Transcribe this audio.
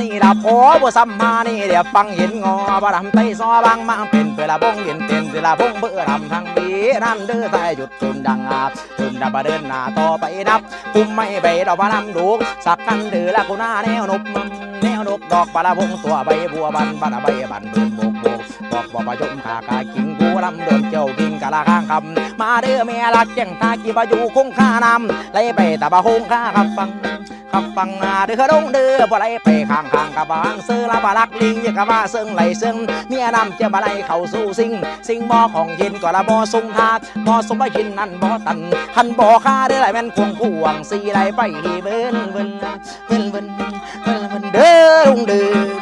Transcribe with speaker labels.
Speaker 1: นี่ละพอบ่ซ้ำมานี่เดี๋ยวฟังเห็นงอบารำไตซอบางมาเป็นเพื่อละบงเห็นเต็นเพื่อละพงเบื่อรำทางบีนั่นเด้อใส่จุดตุนดังอาบตุนดับเดินหน้าต่อไปนับคุมไม่ไปดอกบานำดูสักกันเดือละกูหน้าแนวนบแนวนกดอกบาละพงตัวใบบัวบันบาละใบบันเดินโบกบอกบ่ประยมขากากิงกูลำเดินเจ้ากิงกะละข้างคำมาเด้อเมียรักแจ้งตากีบอยู่คงข้านำไล่ไปตาบะคงข้าขับฟังเด้อดงเด้อบ่ไล่ไปข้างกับบางเสือละบาลักลิงอย่ากะว่าเซิงไหลเซิงเมียนำเจ้าบ่ไล่เข้าสู่สิ่งบ่ของเย็นก็ละบ่ทรงทาดบ่สมบ่กินนั่นบ่ตันคันบ่ค่าเด้อไหลแม่นควงพวงสีไหลไปเบิ่นเด้อดงเด้อ